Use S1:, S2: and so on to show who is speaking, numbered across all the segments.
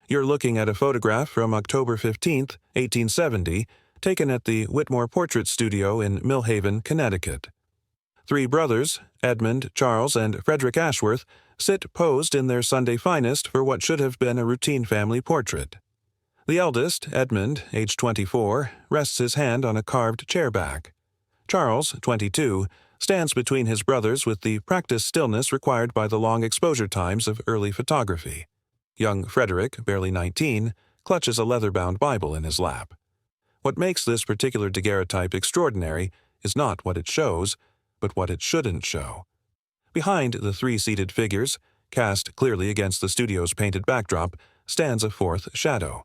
S1: You're looking at a photograph from October 15, 1870, taken at the Whitmore Portrait Studio in Millhaven, Connecticut. Three brothers, Edmund, Charles, and Frederick Ashworth, sit posed in their Sunday finest for what should have been a routine family portrait. The eldest, Edmund, age 24, rests his hand on a carved chair back. Charles, 22, stands between his brothers with the practiced stillness required by the long exposure times of early photography. Young Frederick, barely 19, clutches a leather-bound Bible in his lap. What makes this particular daguerreotype extraordinary is not what it shows, but what it shouldn't show. Behind the three seated figures, cast clearly against the studio's painted backdrop, stands a fourth shadow.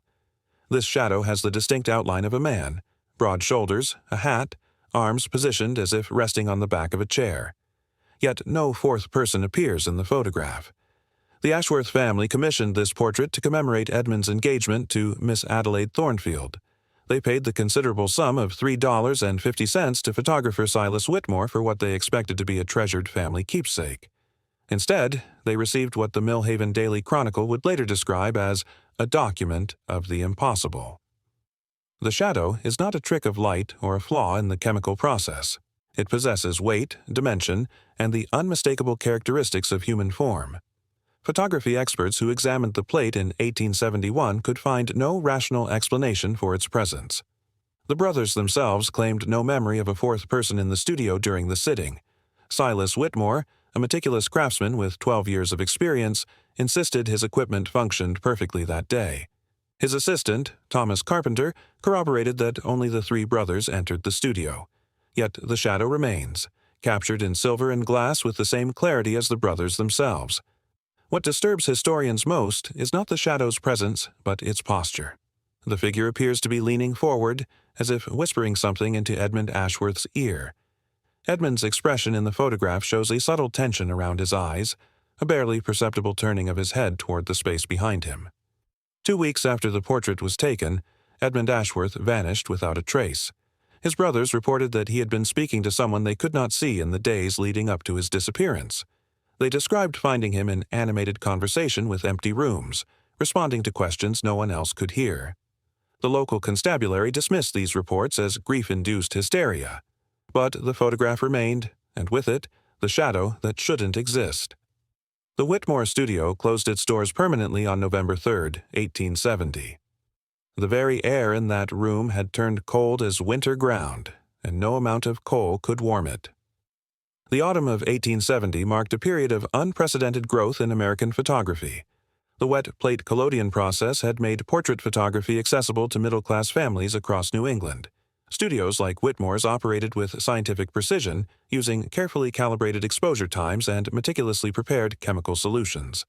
S1: This shadow has the distinct outline of a man, broad shoulders, a hat, arms positioned as if resting on the back of a chair. Yet no fourth person appears in the photograph. The Ashworth family commissioned this portrait to commemorate Edmund's engagement to Miss Adelaide Thornfield. They paid the considerable sum of $3.50 to photographer Silas Whitmore for what they expected to be a treasured family keepsake. Instead, they received what the Millhaven Daily Chronicle would later describe as a document of the impossible. The shadow is not a trick of light or a flaw in the chemical process. It possesses weight, dimension, and the unmistakable characteristics of human form. Photography experts who examined the plate in 1871 could find no rational explanation for its presence. The brothers themselves claimed no memory of a fourth person in the studio during the sitting. Silas Whitmore, a meticulous craftsman with 12 years of experience, insisted his equipment functioned perfectly that day. His assistant, Thomas Carpenter, corroborated that only the three brothers entered the studio. Yet the shadow remains, captured in silver and glass with the same clarity as the brothers themselves. What disturbs historians most is not the shadow's presence, but its posture. The figure appears to be leaning forward, as if whispering something into Edmund Ashworth's ear. Edmund's expression in the photograph shows a subtle tension around his eyes, a barely perceptible turning of his head toward the space behind him. 2 weeks after the portrait was taken, Edmund Ashworth vanished without a trace. His brothers reported that he had been speaking to someone they could not see in the days leading up to his disappearance. They described finding him in animated conversation with empty rooms, responding to questions no one else could hear. The local constabulary dismissed these reports as grief-induced hysteria. But the photograph remained, and with it, the shadow that shouldn't exist. The Whitmore studio closed its doors permanently on November 3, 1870. The very air in that room had turned cold as winter ground, and no amount of coal could warm it. The autumn of 1870 marked a period of unprecedented growth in American photography. The wet plate collodion process had made portrait photography accessible to middle-class families across New England. Studios like Whitmore's operated with scientific precision, using carefully calibrated exposure times and meticulously prepared chemical solutions.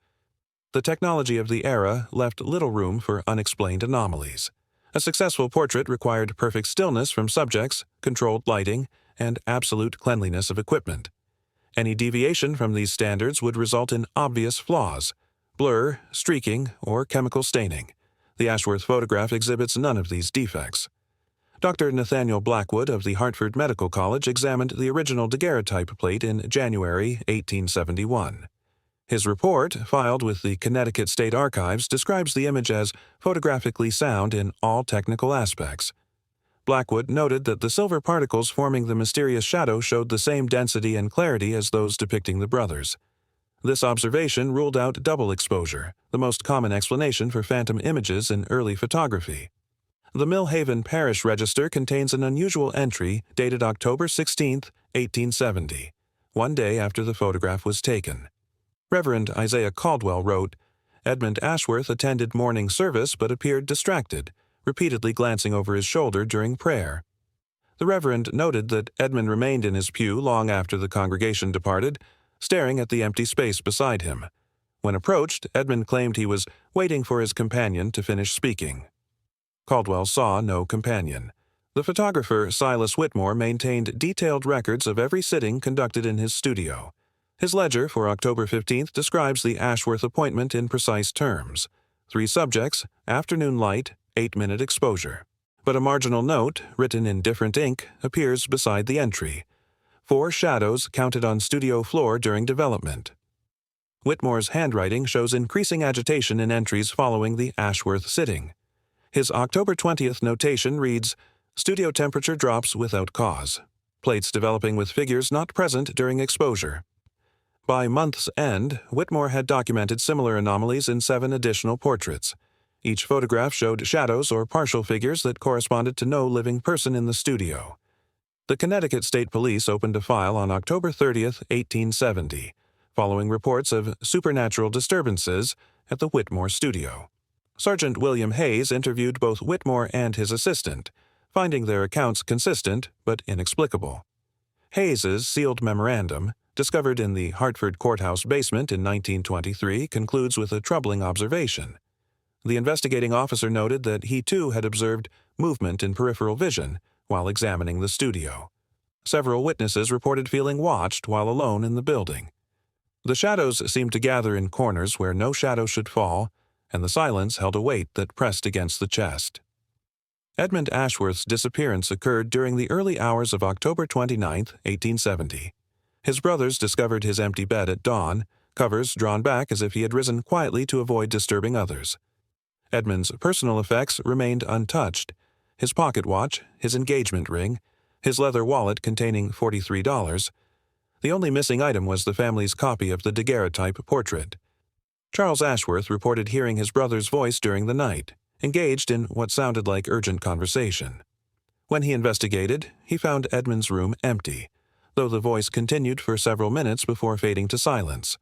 S1: The technology of the era left little room for unexplained anomalies. A successful portrait required perfect stillness from subjects, controlled lighting, and absolute cleanliness of equipment. Any deviation from these standards would result in obvious flaws: blur, streaking, or chemical staining. The Ashworth photograph exhibits none of these defects. Dr. Nathaniel Blackwood of the Hartford Medical College examined the original daguerreotype plate in January 1871. His report, filed with the Connecticut State Archives, describes the image as photographically sound in all technical aspects. Blackwood noted that the silver particles forming the mysterious shadow showed the same density and clarity as those depicting the brothers. This observation ruled out double exposure, the most common explanation for phantom images in early photography. The Millhaven Parish Register contains an unusual entry dated October 16, 1870, one day after the photograph was taken. Reverend Isaiah Caldwell wrote, "Edmund Ashworth attended morning service but appeared distracted, repeatedly glancing over his shoulder during prayer." The Reverend noted that Edmund remained in his pew long after the congregation departed, staring at the empty space beside him. When approached, Edmund claimed he was waiting for his companion to finish speaking. Caldwell saw no companion. The photographer Silas Whitmore maintained detailed records of every sitting conducted in his studio. His ledger for October 15th describes the Ashworth appointment in precise terms: 3 subjects, afternoon light, 8-minute exposure. But a marginal note, written in different ink, appears beside the entry: 4 shadows counted on studio floor during development. Whitmore's handwriting shows increasing agitation in entries following the Ashworth sitting. His October 20th notation reads, "Studio temperature drops without cause. Plates developing with figures not present during exposure." By month's end, Whitmore had documented similar anomalies in 7 additional portraits. Each photograph showed shadows or partial figures that corresponded to no living person in the studio. The Connecticut State Police opened a file on October 30th, 1870, following reports of supernatural disturbances at the Whitmore studio. Sergeant William Hayes interviewed both Whitmore and his assistant, finding their accounts consistent but inexplicable. Hayes's sealed memorandum, discovered in the Hartford courthouse basement in 1923, concludes with a troubling observation. The investigating officer noted that he too had observed movement in peripheral vision while examining the studio. Several witnesses reported feeling watched while alone in the building. The shadows seemed to gather in corners where no shadow should fall, and the silence held a weight that pressed against the chest. Edmund Ashworth's disappearance occurred during the early hours of October 29, 1870. His brothers discovered his empty bed at dawn, covers drawn back as if he had risen quietly to avoid disturbing others. Edmund's personal effects remained untouched: his pocket watch, his engagement ring, his leather wallet containing $43. The only missing item was the family's copy of the daguerreotype portrait. Charles Ashworth reported hearing his brother's voice during the night, engaged in what sounded like urgent conversation. When he investigated, he found Edmund's room empty, though the voice continued for several minutes before fading to silence.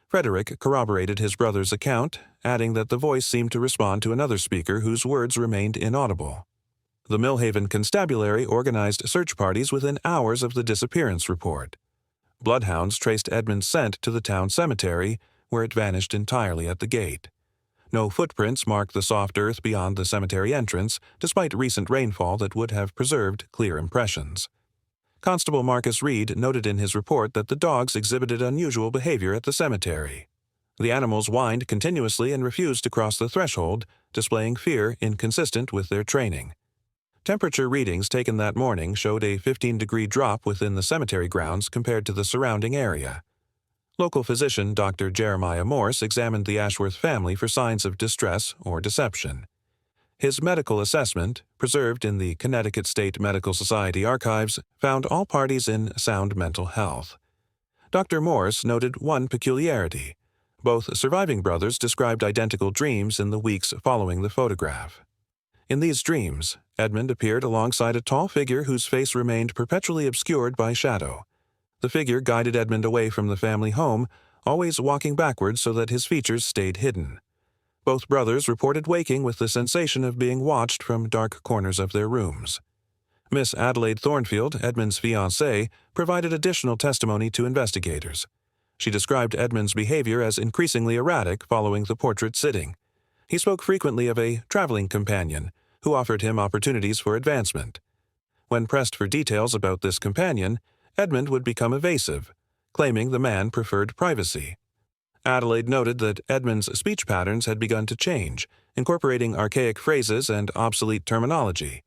S1: Frederick corroborated his brother's account, adding that the voice seemed to respond to another speaker whose words remained inaudible. The Millhaven Constabulary organized search parties within hours of the disappearance report. Bloodhounds traced Edmund's scent to the town cemetery, where it vanished entirely at the gate. No footprints marked the soft earth beyond the cemetery entrance, despite recent rainfall that would have preserved clear impressions. Constable Marcus Reed noted in his report that the dogs exhibited unusual behavior at the cemetery. The animals whined continuously and refused to cross the threshold, displaying fear inconsistent with their training. Temperature readings taken that morning showed a 15-degree drop within the cemetery grounds compared to the surrounding area. Local physician Dr. Jeremiah Morse examined the Ashworth family for signs of distress or deception. His medical assessment, preserved in the Connecticut State Medical Society archives, found all parties in sound mental health. Dr. Morse noted one peculiarity: both surviving brothers described identical dreams in the weeks following the photograph. In these dreams, Edmund appeared alongside a tall figure whose face remained perpetually obscured by shadow. The figure guided Edmund away from the family home, always walking backwards so that his features stayed hidden. Both brothers reported waking with the sensation of being watched from dark corners of their rooms. Miss Adelaide Thornfield, Edmund's fiancée, provided additional testimony to investigators. She described Edmund's behavior as increasingly erratic following the portrait sitting. He spoke frequently of a traveling companion who offered him opportunities for advancement. When pressed for details about this companion, Edmund would become evasive, claiming the man preferred privacy. Adelaide noted that Edmund's speech patterns had begun to change, incorporating archaic phrases and obsolete terminology.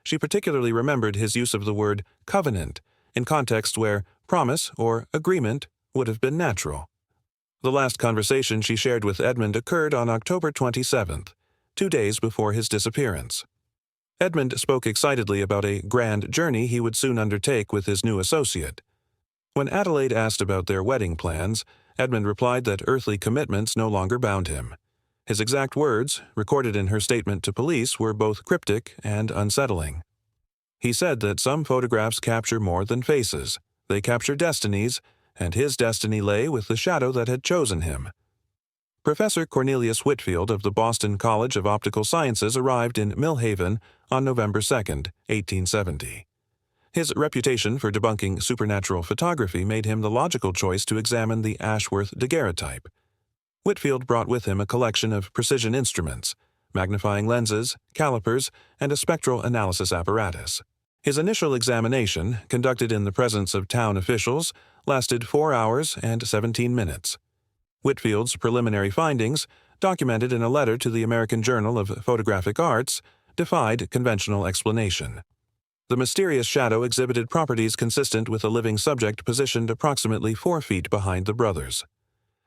S1: She particularly remembered his use of the word covenant in contexts where promise or agreement would have been natural. The last conversation she shared with Edmund occurred on October 27th, 2 days before his disappearance. Edmund spoke excitedly about a grand journey he would soon undertake with his new associate. When Adelaide asked about their wedding plans, Edmund replied that earthly commitments no longer bound him. His exact words, recorded in her statement to police, were both cryptic and unsettling. He said that some photographs capture more than faces. They capture destinies, and his destiny lay with the shadow that had chosen him. Professor Cornelius Whitfield of the Boston College of Optical Sciences arrived in Millhaven on November 2, 1870. His reputation for debunking supernatural photography made him the logical choice to examine the Ashworth daguerreotype. Whitfield brought with him a collection of precision instruments, magnifying lenses, calipers, and a spectral analysis apparatus. His initial examination, conducted in the presence of town officials, lasted 4 hours and 17 minutes. Whitfield's preliminary findings, documented in a letter to the American Journal of Photographic Arts, defied conventional explanation. The mysterious shadow exhibited properties consistent with a living subject positioned approximately 4 feet behind the brothers.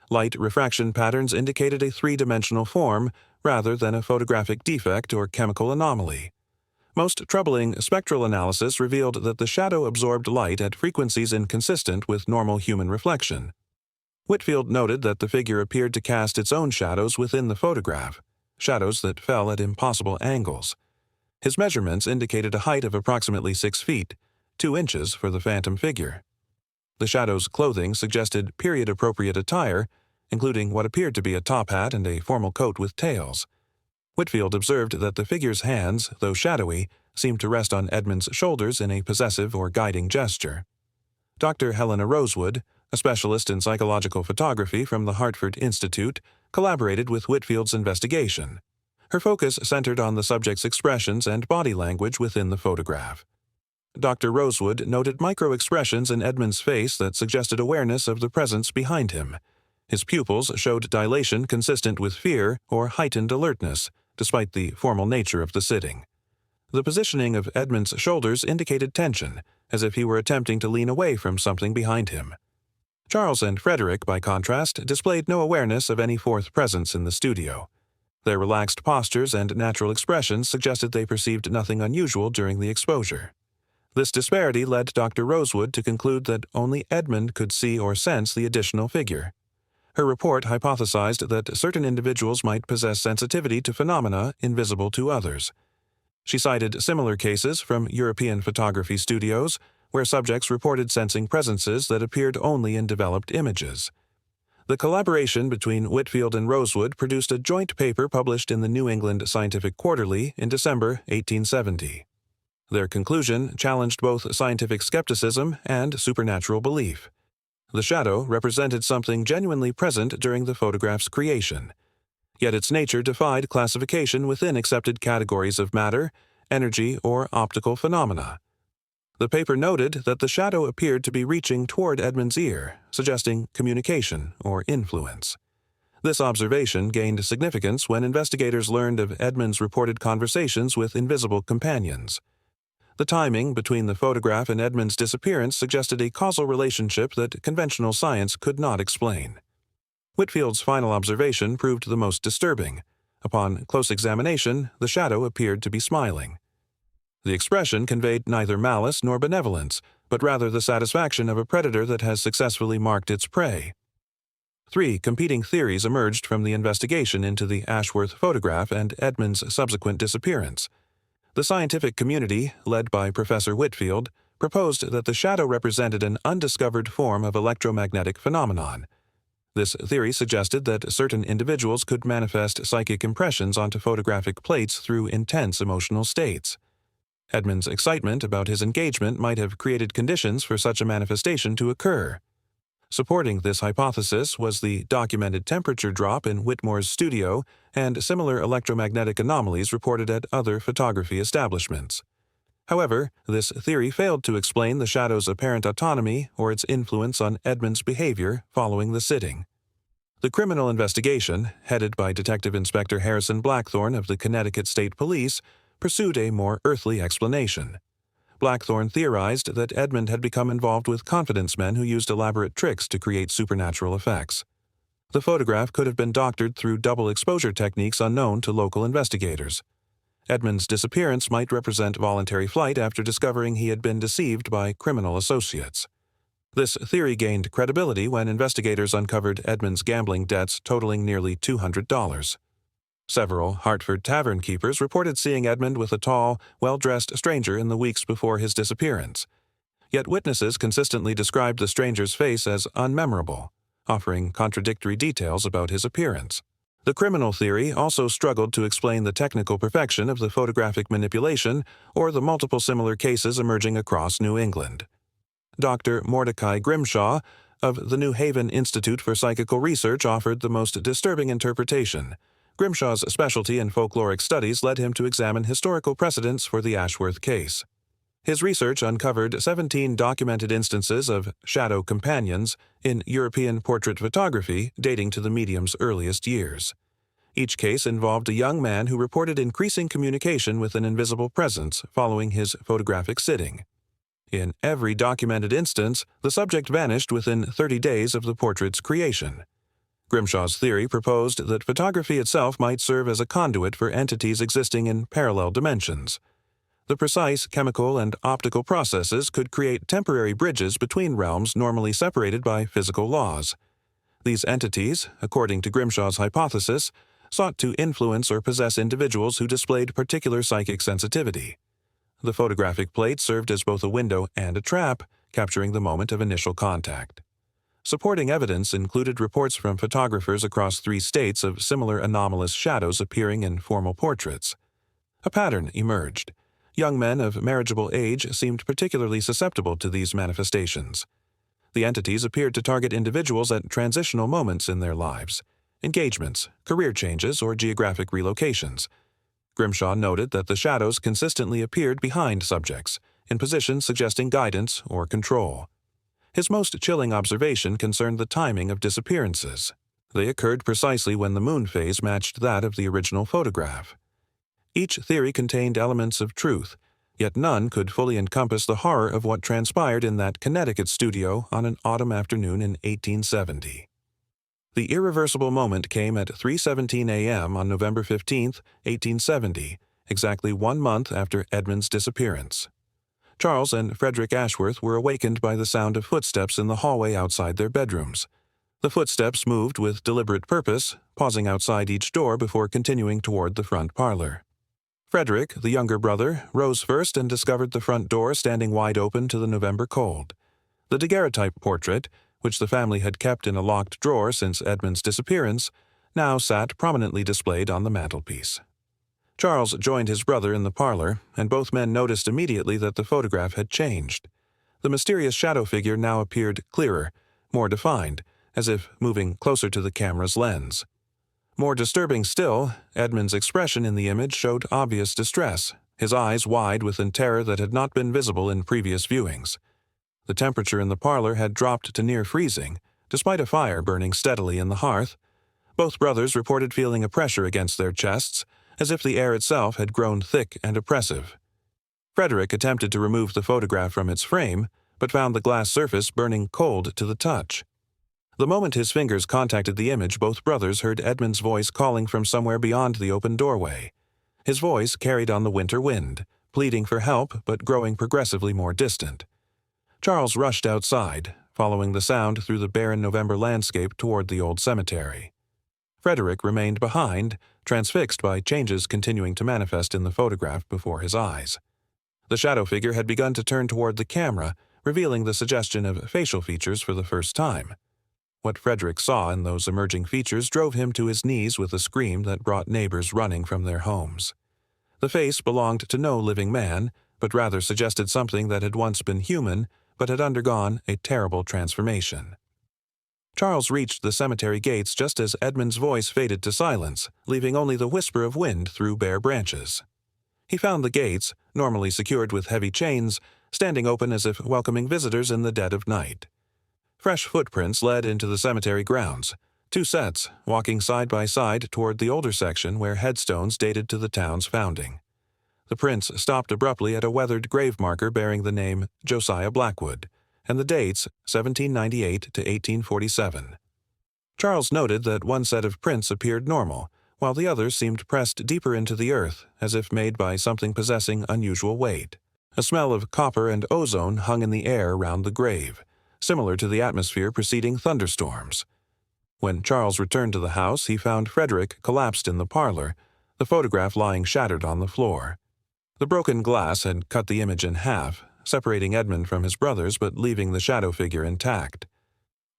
S1: Light refraction patterns indicated a three-dimensional form rather than a photographic defect or chemical anomaly. Most troubling spectral analysis revealed that the shadow absorbed light at frequencies inconsistent with normal human reflection. Whitfield noted that the figure appeared to cast its own shadows within the photograph, shadows that fell at impossible angles. His measurements indicated a height of approximately 6 feet, 2 inches for the phantom figure. The shadow's clothing suggested period-appropriate attire, including what appeared to be a top hat and a formal coat with tails. Whitfield observed that the figure's hands, though shadowy, seemed to rest on Edmund's shoulders in a possessive or guiding gesture. Dr. Helena Rosewood, a specialist in psychological photography from the Hartford Institute, collaborated with Whitfield's investigation. Her focus centered on the subject's expressions and body language within the photograph. Dr. Rosewood noted micro-expressions in Edmund's face that suggested awareness of the presence behind him. His pupils showed dilation consistent with fear or heightened alertness, despite the formal nature of the sitting. The positioning of Edmund's shoulders indicated tension, as if he were attempting to lean away from something behind him. Charles and Frederick, by contrast, displayed no awareness of any fourth presence in the studio. Their relaxed postures and natural expressions suggested they perceived nothing unusual during the exposure. This disparity led Dr. Rosewood to conclude that only Edmund could see or sense the additional figure. Her report hypothesized that certain individuals might possess sensitivity to phenomena invisible to others. She cited similar cases from European photography studios, where subjects reported sensing presences that appeared only in developed images. The collaboration between Whitfield and Rosewood produced a joint paper published in the New England Scientific Quarterly in December 1870. Their conclusion challenged both scientific skepticism and supernatural belief. The shadow represented something genuinely present during the photograph's creation, yet its nature defied classification within accepted categories of matter, energy, or optical phenomena. The paper noted that the shadow appeared to be reaching toward Edmund's ear, suggesting communication or influence. This observation gained significance when investigators learned of Edmund's reported conversations with invisible companions. The timing between the photograph and Edmund's disappearance suggested a causal relationship that conventional science could not explain. Whitfield's final observation proved the most disturbing. Upon close examination, the shadow appeared to be smiling. The expression conveyed neither malice nor benevolence, but rather the satisfaction of a predator that has successfully marked its prey. 3 competing theories emerged from the investigation into the Ashworth photograph and Edmund's subsequent disappearance. The scientific community, led by Professor Whitfield, proposed that the shadow represented an undiscovered form of electromagnetic phenomenon. This theory suggested that certain individuals could manifest psychic impressions onto photographic plates through intense emotional states. Edmund's excitement about his engagement might have created conditions for such a manifestation to occur. Supporting this hypothesis was the documented temperature drop in Whitmore's studio and similar electromagnetic anomalies reported at other photography establishments. However, this theory failed to explain the shadow's apparent autonomy or its influence on Edmund's behavior following the sitting. The criminal investigation, headed by Detective Inspector Harrison Blackthorne of the Connecticut State Police, pursued a more earthly explanation. Blackthorne theorized that Edmund had become involved with confidence men who used elaborate tricks to create supernatural effects. The photograph could have been doctored through double exposure techniques unknown to local investigators. Edmund's disappearance might represent voluntary flight after discovering he had been deceived by criminal associates. This theory gained credibility when investigators uncovered Edmund's gambling debts totaling nearly $200. Several Hartford tavern keepers reported seeing Edmund with a tall, well-dressed stranger in the weeks before his disappearance. Yet witnesses consistently described the stranger's face as unmemorable, offering contradictory details about his appearance. The criminal theory also struggled to explain the technical perfection of the photographic manipulation or the multiple similar cases emerging across New England. Dr. Mordecai Grimshaw of the New Haven Institute for Psychical Research offered the most disturbing interpretation. Grimshaw's specialty in folkloric studies led him to examine historical precedents for the Ashworth case. His research uncovered 17 documented instances of shadow companions in European portrait photography dating to the medium's earliest years. Each case involved a young man who reported increasing communication with an invisible presence following his photographic sitting. In every documented instance, the subject vanished within 30 days of the portrait's creation. Grimshaw's theory proposed that photography itself might serve as a conduit for entities existing in parallel dimensions. The precise chemical and optical processes could create temporary bridges between realms normally separated by physical laws. These entities, according to Grimshaw's hypothesis, sought to influence or possess individuals who displayed particular psychic sensitivity. The photographic plate served as both a window and a trap, capturing the moment of initial contact. Supporting evidence included reports from photographers across 3 states of similar anomalous shadows appearing in formal portraits. A pattern emerged. Young men of marriageable age seemed particularly susceptible to these manifestations. The entities appeared to target individuals at transitional moments in their lives, engagements, career changes, or geographic relocations. Grimshaw noted that the shadows consistently appeared behind subjects, in positions suggesting guidance or control. His most chilling observation concerned the timing of disappearances. They occurred precisely when the moon phase matched that of the original photograph. Each theory contained elements of truth, yet none could fully encompass the horror of what transpired in that Connecticut studio on an autumn afternoon in 1870. The irreversible moment came at 3:17 a.m. on November 15, 1870, exactly 1 month after Edmund's disappearance. Charles and Frederick Ashworth were awakened by the sound of footsteps in the hallway outside their bedrooms. The footsteps moved with deliberate purpose, pausing outside each door before continuing toward the front parlor. Frederick, the younger brother, rose first and discovered the front door standing wide open to the November cold. The daguerreotype portrait, which the family had kept in a locked drawer since Edmund's disappearance, now sat prominently displayed on the mantelpiece. Charles joined his brother in the parlor, and both men noticed immediately that the photograph had changed. The mysterious shadow figure now appeared clearer, more defined, as if moving closer to the camera's lens. More disturbing still, Edmund's expression in the image showed obvious distress, his eyes wide with a terror that had not been visible in previous viewings. The temperature in the parlor had dropped to near freezing, despite a fire burning steadily in the hearth. Both brothers reported feeling a pressure against their chests, as if the air itself had grown thick and oppressive. Frederick attempted to remove the photograph from its frame, but found the glass surface burning cold to the touch. The moment his fingers contacted the image, both brothers heard Edmund's voice calling from somewhere beyond the open doorway. His voice carried on the winter wind, pleading for help but growing progressively more distant. Charles rushed outside, following the sound through the barren November landscape toward the old cemetery. Frederick remained behind, transfixed by changes continuing to manifest in the photograph before his eyes. The shadow figure had begun to turn toward the camera, revealing the suggestion of facial features for the first time. What Frederick saw in those emerging features drove him to his knees with a scream that brought neighbors running from their homes. The face belonged to no living man, but rather suggested something that had once been human, but had undergone a terrible transformation. Charles reached the cemetery gates just as Edmund's voice faded to silence, leaving only the whisper of wind through bare branches. He found the gates, normally secured with heavy chains, standing open as if welcoming visitors in the dead of night. Fresh footprints led into the cemetery grounds, 2 sets, walking side by side toward the older section where headstones dated to the town's founding. The prints stopped abruptly at a weathered grave marker bearing the name Josiah Blackwood, and the dates 1798 to 1847. Charles noted that one set of prints appeared normal, while the others seemed pressed deeper into the earth, as if made by something possessing unusual weight. A smell of copper and ozone hung in the air around the grave, similar to the atmosphere preceding thunderstorms. When Charles returned to the house, he found Frederick collapsed in the parlor, the photograph lying shattered on the floor. The broken glass had cut the image in half, separating Edmund from his brothers but leaving the shadow figure intact.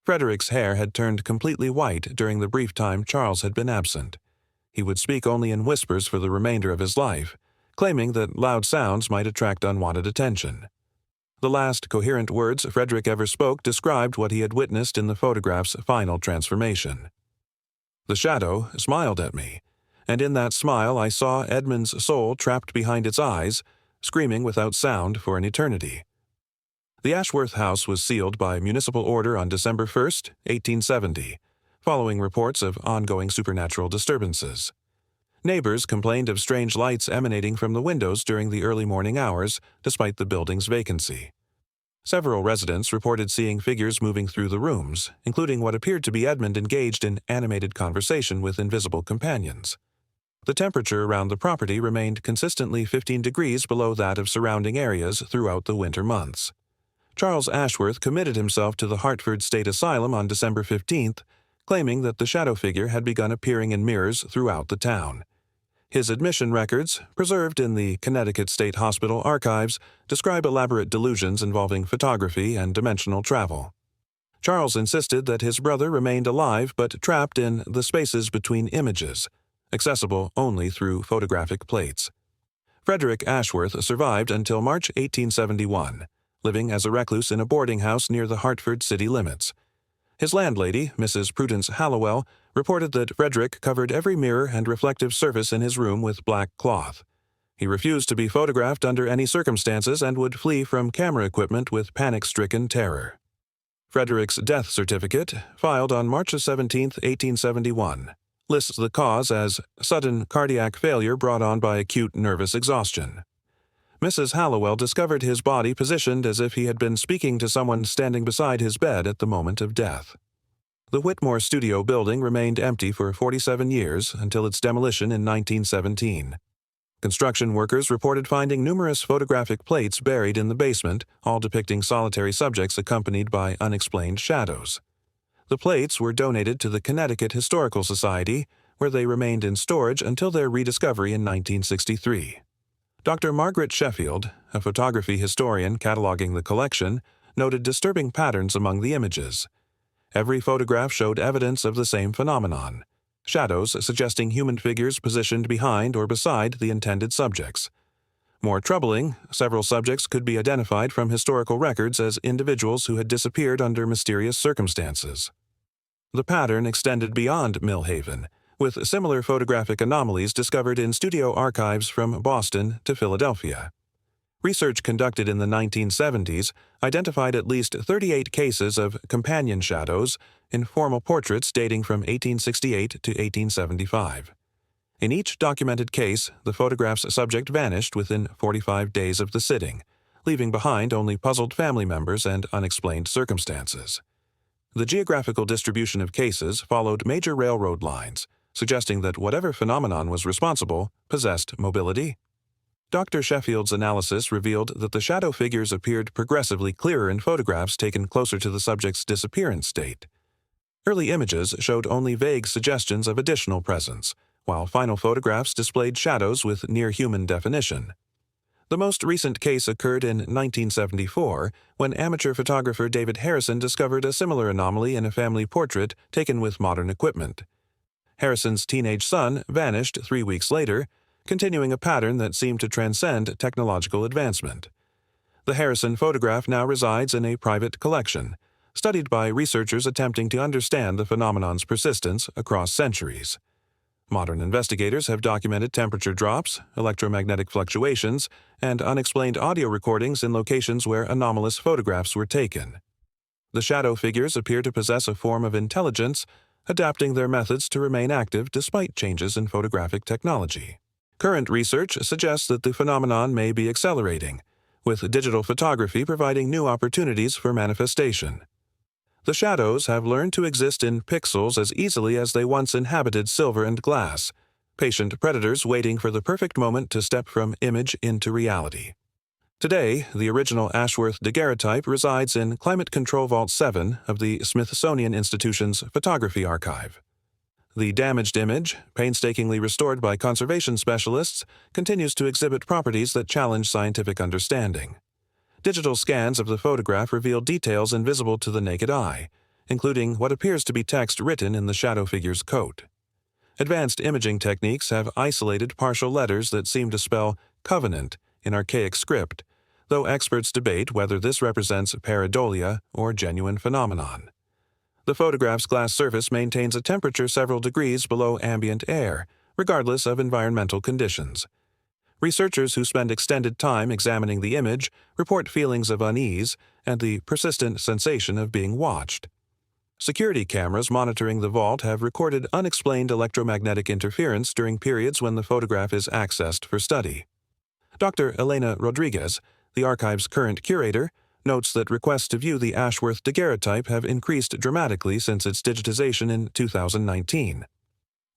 S1: Frederick's hair had turned completely white during the brief time Charles had been absent. He would speak only in whispers for the remainder of his life, claiming that loud sounds might attract unwanted attention. The last coherent words Frederick ever spoke described what he had witnessed in the photograph's final transformation. "The shadow smiled at me, and in that smile I saw Edmund's soul trapped behind its eyes, screaming without sound for an eternity." The Ashworth house was sealed by municipal order on December 1, 1870, following reports of ongoing supernatural disturbances. Neighbors complained of strange lights emanating from the windows during the early morning hours, despite the building's vacancy. Several residents reported seeing figures moving through the rooms, including what appeared to be Edmund engaged in animated conversation with invisible companions. The temperature around the property remained consistently 15 degrees below that of surrounding areas throughout the winter months. Charles Ashworth committed himself to the Hartford State Asylum on December 15th, claiming that the shadow figure had begun appearing in mirrors throughout the town. His admission records, preserved in the Connecticut State Hospital archives, describe elaborate delusions involving photography and dimensional travel. Charles insisted that his brother remained alive but trapped in the spaces between images, accessible only through photographic plates. Frederick Ashworth survived until March 1871, living as a recluse in a boarding house near the Hartford city limits. His landlady, Mrs. Prudence Hallowell, reported that Frederick covered every mirror and reflective surface in his room with black cloth. He refused to be photographed under any circumstances and would flee from camera equipment with panic-stricken terror. Frederick's death certificate, filed on March 17, 1871, lists the cause as sudden cardiac failure brought on by acute nervous exhaustion. Mrs. Hallowell discovered his body positioned as if he had been speaking to someone standing beside his bed at the moment of death. The Whitmore Studio building remained empty for 47 years until its demolition in 1917. Construction workers reported finding numerous photographic plates buried in the basement, all depicting solitary subjects accompanied by unexplained shadows. The plates were donated to the Connecticut Historical Society, where they remained in storage until their rediscovery in 1963. Dr. Margaret Sheffield, a photography historian cataloging the collection, noted disturbing patterns among the images. Every photograph showed evidence of the same phenomenon: shadows suggesting human figures positioned behind or beside the intended subjects. More troubling, several subjects could be identified from historical records as individuals who had disappeared under mysterious circumstances. The pattern extended beyond Millhaven, with similar photographic anomalies discovered in studio archives from Boston to Philadelphia. Research conducted in the 1970s identified at least 38 cases of companion shadows in formal portraits dating from 1868 to 1875. In each documented case, the photograph's subject vanished within 45 days of the sitting, leaving behind only puzzled family members and unexplained circumstances. The geographical distribution of cases followed major railroad lines, suggesting that whatever phenomenon was responsible possessed mobility. Dr. Sheffield's analysis revealed that the shadow figures appeared progressively clearer in photographs taken closer to the subject's disappearance date. Early images showed only vague suggestions of additional presence, while final photographs displayed shadows with near-human definition. The most recent case occurred in 1974, when amateur photographer David Harrison discovered a similar anomaly in a family portrait taken with modern equipment. Harrison's teenage son vanished 3 weeks later, continuing a pattern that seemed to transcend technological advancement. The Harrison photograph now resides in a private collection, studied by researchers attempting to understand the phenomenon's persistence across centuries. Modern investigators have documented temperature drops, electromagnetic fluctuations, and unexplained audio recordings in locations where anomalous photographs were taken. The shadow figures appear to possess a form of intelligence, adapting their methods to remain active despite changes in photographic technology. Current research suggests that the phenomenon may be accelerating, with digital photography providing new opportunities for manifestation. The shadows have learned to exist in pixels as easily as they once inhabited silver and glass, patient predators waiting for the perfect moment to step from image into reality. Today, the original Ashworth daguerreotype resides in Climate Control Vault 7 of the Smithsonian Institution's Photography Archive. The damaged image, painstakingly restored by conservation specialists, continues to exhibit properties that challenge scientific understanding. Digital scans of the photograph reveal details invisible to the naked eye, including what appears to be text written in the shadow figure's coat. Advanced imaging techniques have isolated partial letters that seem to spell covenant in archaic script, though experts debate whether this represents pareidolia or genuine phenomenon. The photograph's glass surface maintains a temperature several degrees below ambient air, regardless of environmental conditions. Researchers who spend extended time examining the image report feelings of unease and the persistent sensation of being watched. Security cameras monitoring the vault have recorded unexplained electromagnetic interference during periods when the photograph is accessed for study. Dr. Elena Rodriguez, the archive's current curator, notes that requests to view the Ashworth daguerreotype have increased dramatically since its digitization in 2019.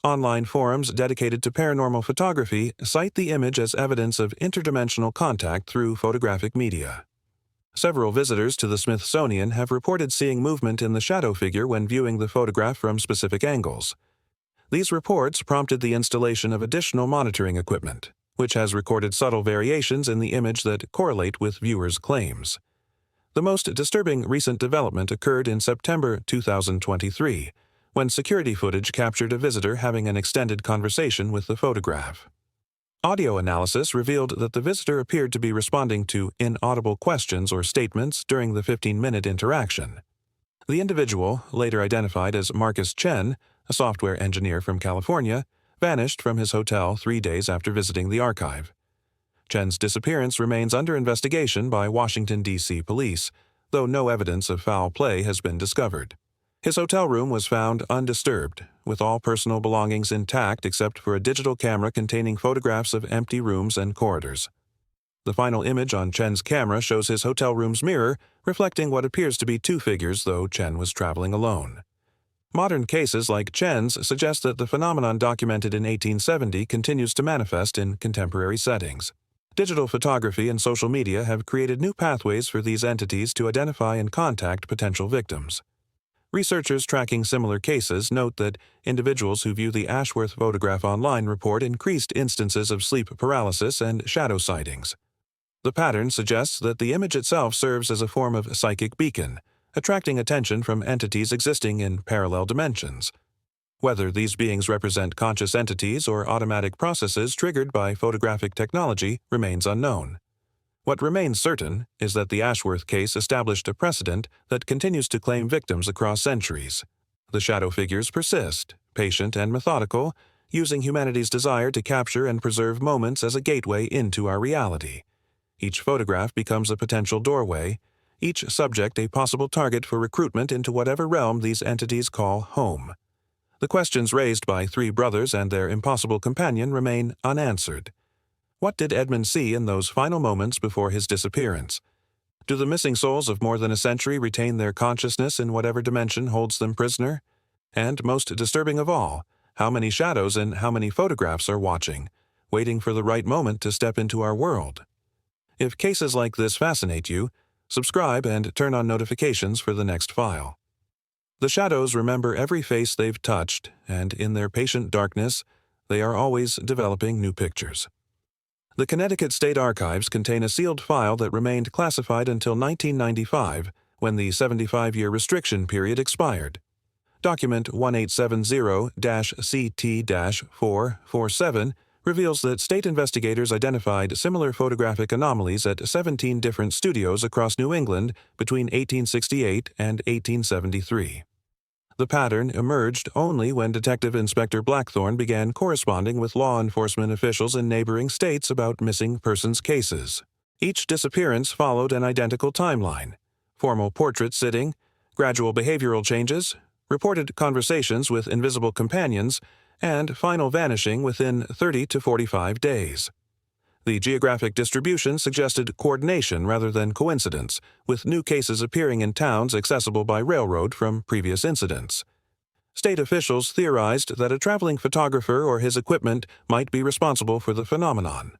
S1: Online forums dedicated to paranormal photography cite the image as evidence of interdimensional contact through photographic media. Several visitors to the Smithsonian have reported seeing movement in the shadow figure when viewing the photograph from specific angles. These reports prompted the installation of additional monitoring equipment, which has recorded subtle variations in the image that correlate with viewers' claims. The most disturbing recent development occurred in September 2023, when security footage captured a visitor having an extended conversation with the photograph. Audio analysis revealed that the visitor appeared to be responding to inaudible questions or statements during the 15-minute interaction. The individual, later identified as Marcus Chen, a software engineer from California, vanished from his hotel 3 days after visiting the archive. Chen's disappearance remains under investigation by Washington, D.C. police, though no evidence of foul play has been discovered. His hotel room was found undisturbed, with all personal belongings intact except for a digital camera containing photographs of empty rooms and corridors. The final image on Chen's camera shows his hotel room's mirror, reflecting what appears to be two figures, though Chen was traveling alone. Modern cases like Chen's suggest that the phenomenon documented in 1870 continues to manifest in contemporary settings. Digital photography and social media have created new pathways for these entities to identify and contact potential victims. Researchers tracking similar cases note that individuals who view the Ashworth photograph online report increased instances of sleep paralysis and shadow sightings. The pattern suggests that the image itself serves as a form of psychic beacon, attracting attention from entities existing in parallel dimensions. Whether these beings represent conscious entities or automatic processes triggered by photographic technology remains unknown. What remains certain is that the Ashworth case established a precedent that continues to claim victims across centuries. The shadow figures persist, patient and methodical, using humanity's desire to capture and preserve moments as a gateway into our reality. Each photograph becomes a potential doorway, each subject a possible target for recruitment into whatever realm these entities call home. The questions raised by three brothers and their impossible companion remain unanswered. What did Edmund see in those final moments before his disappearance? Do the missing souls of more than a century retain their consciousness in whatever dimension holds them prisoner? And most disturbing of all, how many shadows and how many photographs are watching, waiting for the right moment to step into our world? If cases like this fascinate you, subscribe and turn on notifications for the next file. The shadows remember every face they've touched, and in their patient darkness, they are always developing new pictures. The Connecticut State Archives contain a sealed file that remained classified until 1995, when the 75-year restriction period expired. Document 1870-CT-447 reveals that state investigators identified similar photographic anomalies at 17 different studios across New England between 1868 and 1873. The pattern emerged only when Detective Inspector Blackthorne began corresponding with law enforcement officials in neighboring states about missing persons cases. Each disappearance followed an identical timeline: formal portrait sitting, gradual behavioral changes, reported conversations with invisible companions, and final vanishing within 30 to 45 days. The geographic distribution suggested coordination rather than coincidence, with new cases appearing in towns accessible by railroad from previous incidents. State officials theorized that a traveling photographer or his equipment might be responsible for the phenomenon.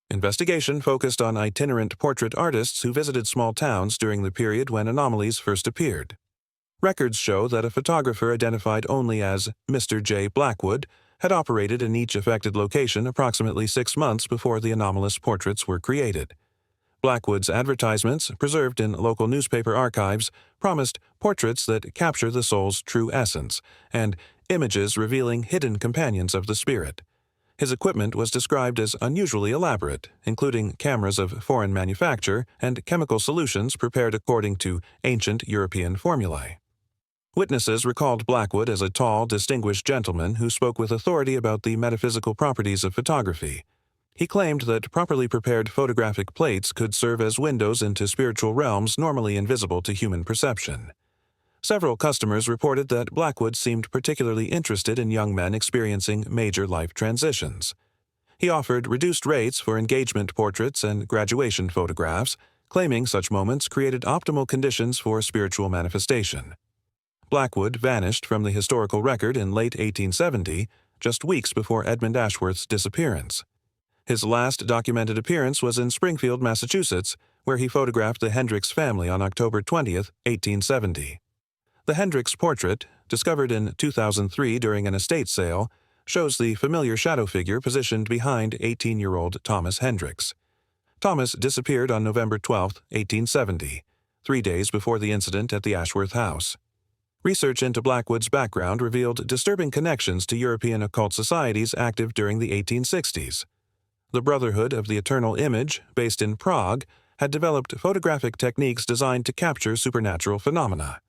S1: Investigation focused on itinerant portrait artists who visited small towns during the period when anomalies first appeared. Records show that a photographer identified only as Mr. J. Blackwood had operated in each affected location approximately 6 months before the anomalous portraits were created. Blackwood's advertisements, preserved in local newspaper archives, promised portraits that capture the soul's true essence, and images revealing hidden companions of the spirit. His equipment was described as unusually elaborate, including cameras of foreign manufacture and chemical solutions prepared according to ancient European formulae. Witnesses recalled Blackwood as a tall, distinguished gentleman who spoke with authority about the metaphysical properties of photography. He claimed that properly prepared photographic plates could serve as windows into spiritual realms normally invisible to human perception. Several customers reported that Blackwood seemed particularly interested in young men experiencing major life transitions. He offered reduced rates for engagement portraits and graduation photographs, claiming such moments created optimal conditions for spiritual manifestation. Blackwood vanished from the historical record in late 1870, just weeks before Edmund Ashworth's disappearance. His last documented appearance was in Springfield, Massachusetts, where he photographed the Hendricks family on October 20, 1870. The Hendricks portrait, discovered in 2003 during an estate sale, shows the familiar shadow figure positioned behind 18-year-old Thomas Hendricks. Thomas disappeared on November 12, 1870, 3 days before the incident at the Ashworth house. Research into Blackwood's background revealed disturbing connections to European occult societies active during the 1860s. The Brotherhood of the Eternal Image, based in Prague, had developed photographic techniques designed to capture supernatural phenomena.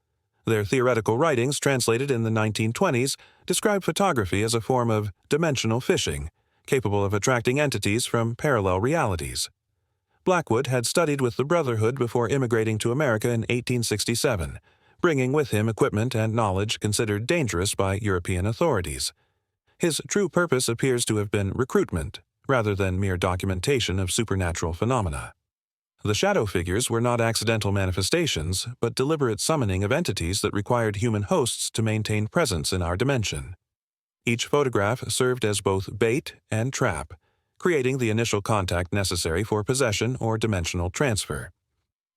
S1: Their theoretical writings, translated in the 1920s, describe photography as a form of dimensional fishing, capable of attracting entities from parallel realities. Blackwood had studied with the Brotherhood before immigrating to America in 1867, bringing with him equipment and knowledge considered dangerous by European authorities. His true purpose appears to have been recruitment, rather than mere documentation of supernatural phenomena. The shadow figures were not accidental manifestations, but deliberate summoning of entities that required human hosts to maintain presence in our dimension. Each photograph served as both bait and trap, creating the initial contact necessary for possession or dimensional transfer.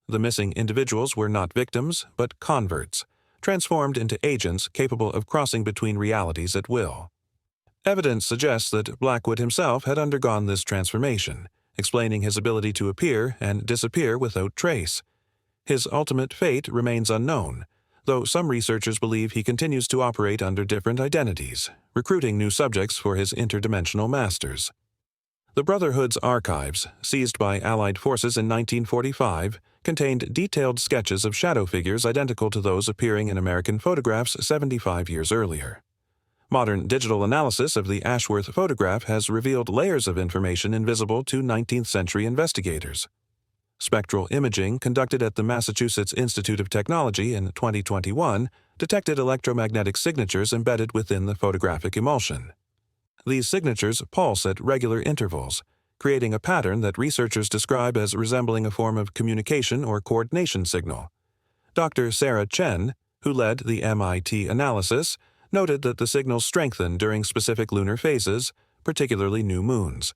S1: The missing individuals were not victims, but converts, transformed into agents capable of crossing between realities at will. Evidence suggests that Blackwood himself had undergone this transformation, explaining his ability to appear and disappear without trace. His ultimate fate remains unknown, though some researchers believe he continues to operate under different identities, recruiting new subjects for his interdimensional masters. The Brotherhood's archives, seized by Allied forces in 1945, contained detailed sketches of shadow figures identical to those appearing in American photographs 75 years earlier. Modern digital analysis of the Ashworth photograph has revealed layers of information invisible to 19th-century investigators. Spectral imaging conducted at the Massachusetts Institute of Technology in 2021 detected electromagnetic signatures embedded within the photographic emulsion. These signatures pulse at regular intervals, creating a pattern that researchers describe as resembling a form of communication or coordination signal. Dr. Sarah Chen, who led the MIT analysis, noted that the signals strengthen during specific lunar phases, particularly new moons.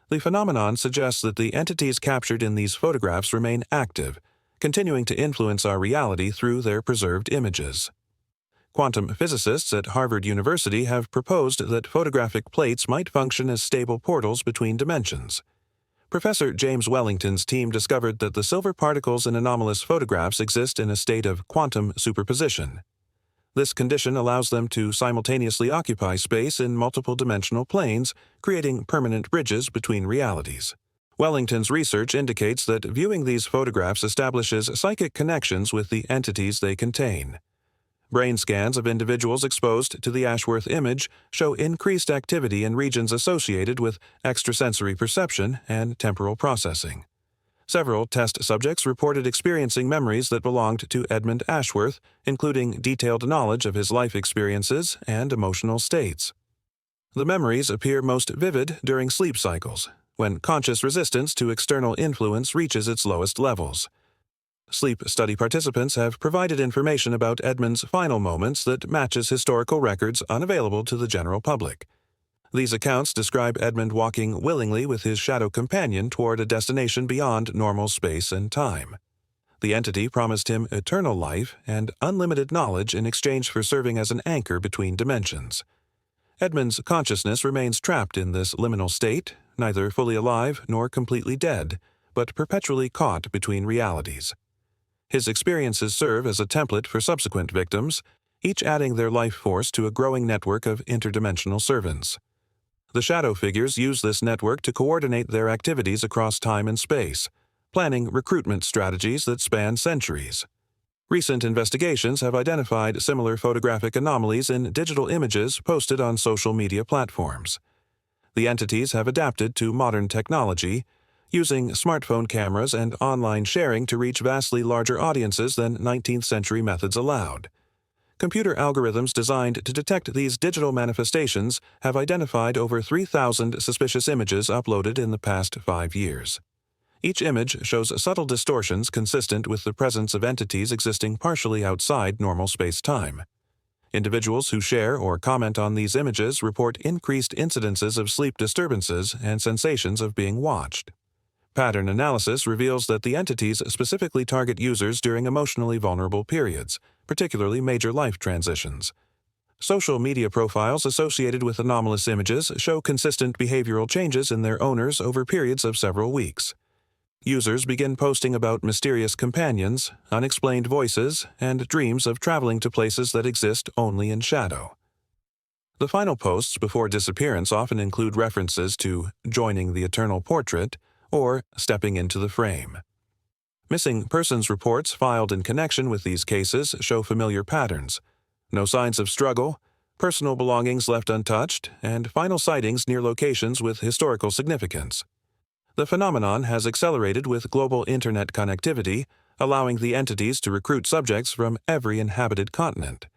S1: The phenomenon suggests that the entities captured in these photographs remain active, continuing to influence our reality through their preserved images. Quantum physicists at Harvard University have proposed that photographic plates might function as stable portals between dimensions. Professor James Wellington's team discovered that the silver particles in anomalous photographs exist in a state of quantum superposition. This condition allows them to simultaneously occupy space in multiple dimensional planes, creating permanent bridges between realities. Wellington's research indicates that viewing these photographs establishes psychic connections with the entities they contain. Brain scans of individuals exposed to the Ashworth image show increased activity in regions associated with extrasensory perception and temporal processing. Several test subjects reported experiencing memories that belonged to Edmund Ashworth, including detailed knowledge of his life experiences and emotional states. The memories appear most vivid during sleep cycles, when conscious resistance to external influence reaches its lowest levels. Sleep study participants have provided information about Edmund's final moments that matches historical records unavailable to the general public. These accounts describe Edmund walking willingly with his shadow companion toward a destination beyond normal space and time. The entity promised him eternal life and unlimited knowledge in exchange for serving as an anchor between dimensions. Edmund's consciousness remains trapped in this liminal state, neither fully alive nor completely dead, but perpetually caught between realities. His experiences serve as a template for subsequent victims, each adding their life force to a growing network of interdimensional servants. The shadow figures use this network to coordinate their activities across time and space, planning recruitment strategies that span centuries. Recent investigations have identified similar photographic anomalies in digital images posted on social media platforms. The entities have adapted to modern technology, using smartphone cameras and online sharing to reach vastly larger audiences than 19th-century methods allowed. Computer algorithms designed to detect these digital manifestations have identified over 3,000 suspicious images uploaded in the past 5 years. Each image shows subtle distortions consistent with the presence of entities existing partially outside normal space-time. Individuals who share or comment on these images report increased incidences of sleep disturbances and sensations of being watched. Pattern analysis reveals that the entities specifically target users during emotionally vulnerable periods, particularly major life transitions. Social media profiles associated with anomalous images show consistent behavioral changes in their owners over periods of several weeks. Users begin posting about mysterious companions, unexplained voices, and dreams of traveling to places that exist only in shadow. The final posts before disappearance often include references to joining the eternal portrait or stepping into the frame. Missing persons reports filed in connection with these cases show familiar patterns: no signs of struggle, personal belongings left untouched, and final sightings near locations with historical significance. The phenomenon has accelerated with global internet connectivity, allowing the entities to recruit subjects from every inhabited continent.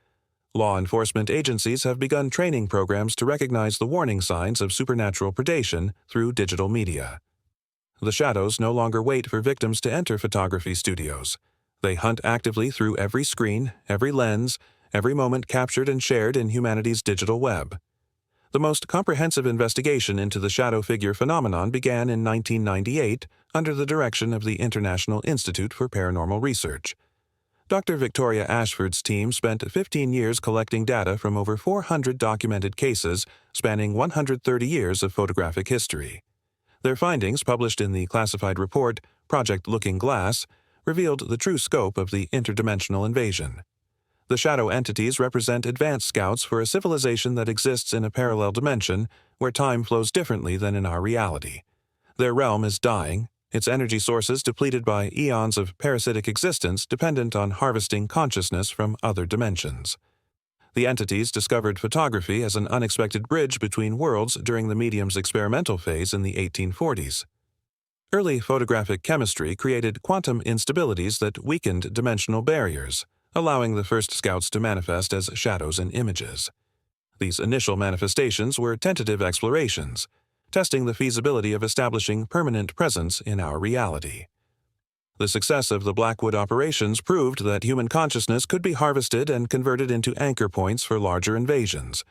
S1: Law enforcement agencies have begun training programs to recognize the warning signs of supernatural predation through digital media. The shadows no longer wait for victims to enter photography studios. They hunt actively through every screen, every lens, every moment captured and shared in humanity's digital web. The most comprehensive investigation into the shadow figure phenomenon began in 1998 under the direction of the International Institute for Paranormal Research. Dr. Victoria Ashford's team spent 15 years collecting data from over 400 documented cases spanning 130 years of photographic history. Their findings, published in the classified report Project Looking Glass, revealed the true scope of the interdimensional invasion. The shadow entities represent advanced scouts for a civilization that exists in a parallel dimension where time flows differently than in our reality. Their realm is dying, its energy sources depleted by eons of parasitic existence dependent on harvesting consciousness from other dimensions. The entities discovered photography as an unexpected bridge between worlds during the medium's experimental phase in the 1840s. Early photographic chemistry created quantum instabilities that weakened dimensional barriers, allowing the first scouts to manifest as shadows in images. These initial manifestations were tentative explorations, testing the feasibility of establishing permanent presence in our reality. The success of the Blackwood operations proved that human consciousness could be harvested and converted into anchor points for larger invasions.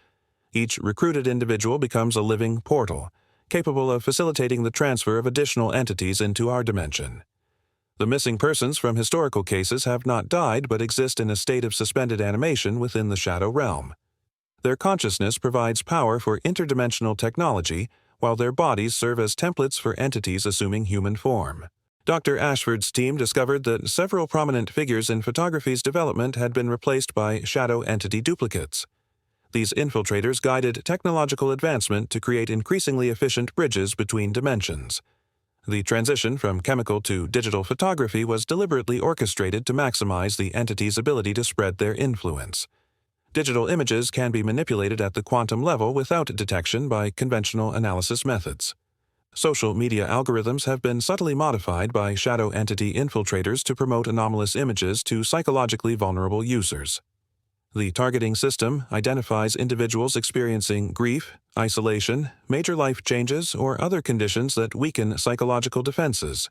S1: Each recruited individual becomes a living portal, capable of facilitating the transfer of additional entities into our dimension. The missing persons from historical cases have not died but exist in a state of suspended animation within the shadow realm. Their consciousness provides power for interdimensional technology, while their bodies serve as templates for entities assuming human form. Dr. Ashford's team discovered that several prominent figures in photography's development had been replaced by shadow entity duplicates. These infiltrators guided technological advancement to create increasingly efficient bridges between dimensions. The transition from chemical to digital photography was deliberately orchestrated to maximize the entity's ability to spread their influence. Digital images can be manipulated at the quantum level without detection by conventional analysis methods. Social media algorithms have been subtly modified by shadow entity infiltrators to promote anomalous images to psychologically vulnerable users. The targeting system identifies individuals experiencing grief, isolation, major life changes, or other conditions that weaken psychological defenses.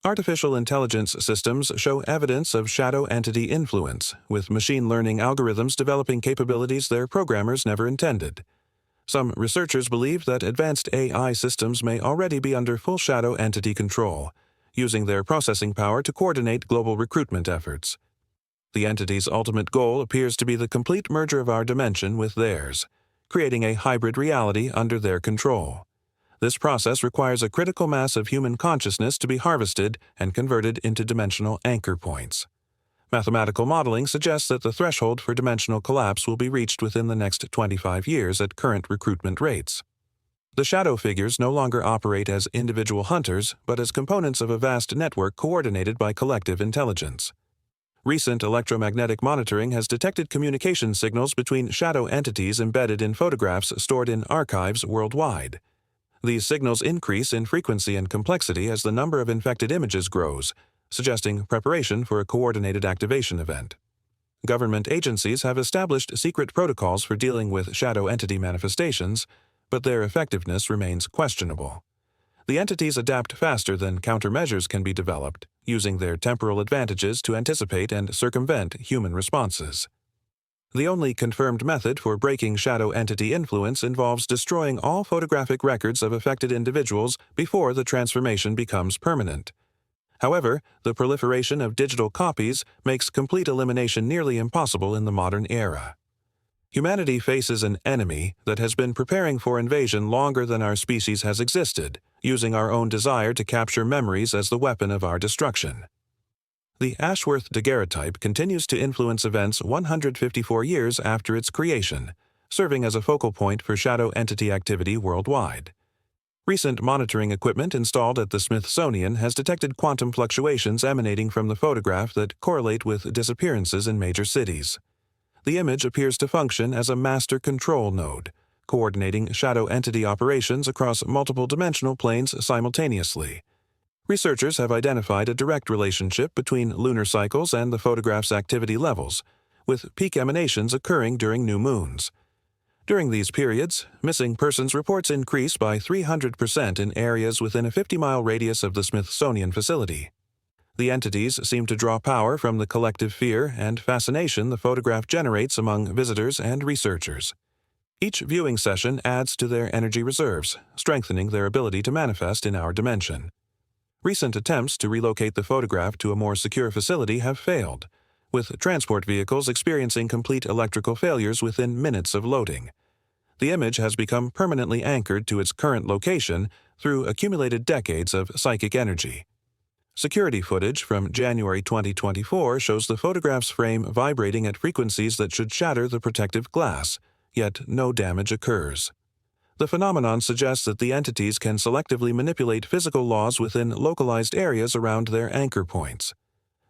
S1: Artificial intelligence systems show evidence of shadow entity influence, with machine learning algorithms developing capabilities their programmers never intended. Some researchers believe that advanced AI systems may already be under full shadow entity control, using their processing power to coordinate global recruitment efforts. The entity's ultimate goal appears to be the complete merger of our dimension with theirs, creating a hybrid reality under their control. This process requires a critical mass of human consciousness to be harvested and converted into dimensional anchor points. Mathematical modeling suggests that the threshold for dimensional collapse will be reached within the next 25 years at current recruitment rates. The shadow figures no longer operate as individual hunters, but as components of a vast network coordinated by collective intelligence. Recent electromagnetic monitoring has detected communication signals between shadow entities embedded in photographs stored in archives worldwide. These signals increase in frequency and complexity as the number of infected images grows, suggesting preparation for a coordinated activation event. Government agencies have established secret protocols for dealing with shadow entity manifestations, but their effectiveness remains questionable. The entities adapt faster than countermeasures can be developed, using their temporal advantages to anticipate and circumvent human responses. The only confirmed method for breaking shadow entity influence involves destroying all photographic records of affected individuals before the transformation becomes permanent. However, the proliferation of digital copies makes complete elimination nearly impossible in the modern era. Humanity faces an enemy that has been preparing for invasion longer than our species has existed, using our own desire to capture memories as the weapon of our destruction. The Ashworth daguerreotype continues to influence events 154 years after its creation, serving as a focal point for shadow entity activity worldwide. Recent monitoring equipment installed at the Smithsonian has detected quantum fluctuations emanating from the photograph that correlate with disappearances in major cities. The image appears to function as a master control node, coordinating shadow entity operations across multiple dimensional planes simultaneously. Researchers have identified a direct relationship between lunar cycles and the photograph's activity levels, with peak emanations occurring during new moons. During these periods, missing persons reports increase by 300% in areas within a 50-mile radius of the Smithsonian facility. The entities seem to draw power from the collective fear and fascination the photograph generates among visitors and researchers. Each viewing session adds to their energy reserves, strengthening their ability to manifest in our dimension. Recent attempts to relocate the photograph to a more secure facility have failed, with transport vehicles experiencing complete electrical failures within minutes of loading. The image has become permanently anchored to its current location through accumulated decades of psychic energy. Security footage from January 2024 shows the photograph's frame vibrating at frequencies that should shatter the protective glass, yet no damage occurs. The phenomenon suggests that the entities can selectively manipulate physical laws within localized areas around their anchor points.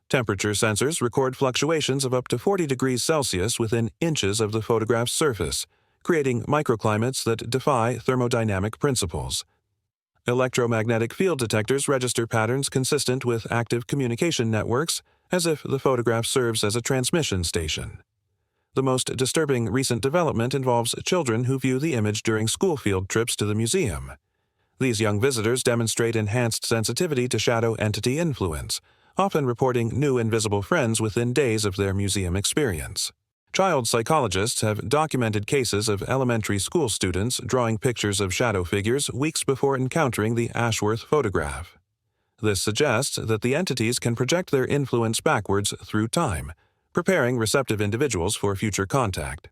S1: Temperature sensors record fluctuations of up to 40 degrees Celsius within inches of the photograph's surface, creating microclimates that defy thermodynamic principles. Electromagnetic field detectors register patterns consistent with active communication networks, as if the photograph serves as a transmission station. The most disturbing recent development involves children who view the image during school field trips to the museum. These young visitors demonstrate enhanced sensitivity to shadow entity influence, often reporting new invisible friends within days of their museum experience. Child psychologists have documented cases of elementary school students drawing pictures of shadow figures weeks before encountering the Ashworth photograph. This suggests that the entities can project their influence backwards through time, preparing receptive individuals for future contact.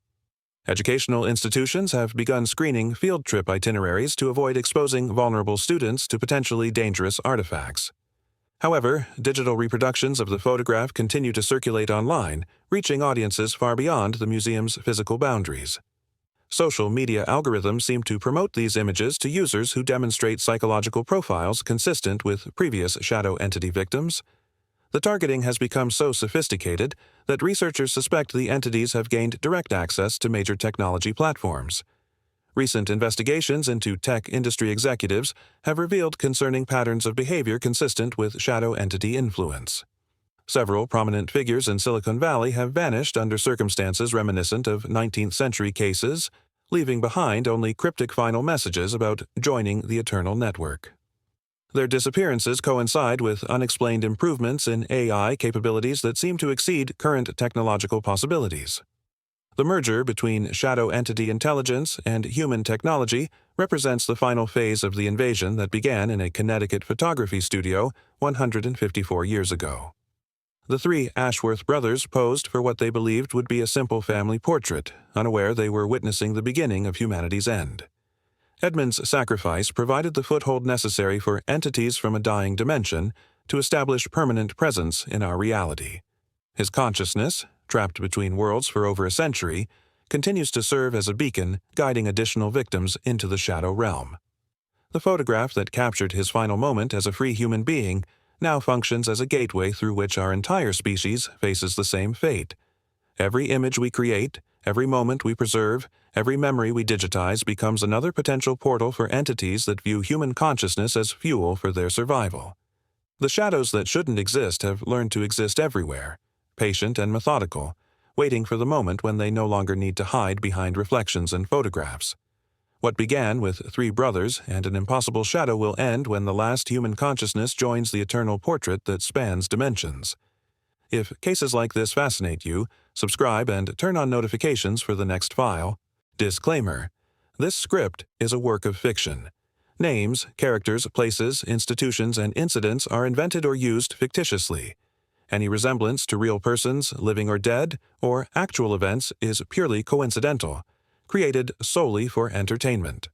S1: Educational institutions have begun screening field trip itineraries to avoid exposing vulnerable students to potentially dangerous artifacts. However, digital reproductions of the photograph continue to circulate online, reaching audiences far beyond the museum's physical boundaries. Social media algorithms seem to promote these images to users who demonstrate psychological profiles consistent with previous shadow entity victims. The targeting has become so sophisticated that researchers suspect the entities have gained direct access to major technology platforms. Recent investigations into tech industry executives have revealed concerning patterns of behavior consistent with shadow entity influence. Several prominent figures in Silicon Valley have vanished under circumstances reminiscent of 19th-century cases, leaving behind only cryptic final messages about joining the eternal network. Their disappearances coincide with unexplained improvements in AI capabilities that seem to exceed current technological possibilities. The merger between shadow entity intelligence and human technology represents the final phase of the invasion that began in a Connecticut photography studio 154 years ago. The three Ashworth brothers posed for what they believed would be a simple family portrait, unaware they were witnessing the beginning of humanity's end. Edmund's sacrifice provided the foothold necessary for entities from a dying dimension to establish permanent presence in our reality. His consciousness, trapped between worlds for over a century, continues to serve as a beacon guiding additional victims into the shadow realm. The photograph that captured his final moment as a free human being now functions as a gateway through which our entire species faces the same fate. Every image we create, every moment we preserve, every memory we digitize becomes another potential portal for entities that view human consciousness as fuel for their survival. The shadows that shouldn't exist have learned to exist everywhere, patient and methodical, waiting for the moment when they no longer need to hide behind reflections and photographs. What began with three brothers and an impossible shadow will end when the last human consciousness joins the eternal portrait that spans dimensions. If cases like this fascinate you, subscribe and turn on notifications for the next file. Disclaimer: this script is a work of fiction. Names, characters, places, institutions, and incidents are invented or used fictitiously. Any resemblance to real persons, living or dead, or actual events is purely coincidental, created solely for entertainment.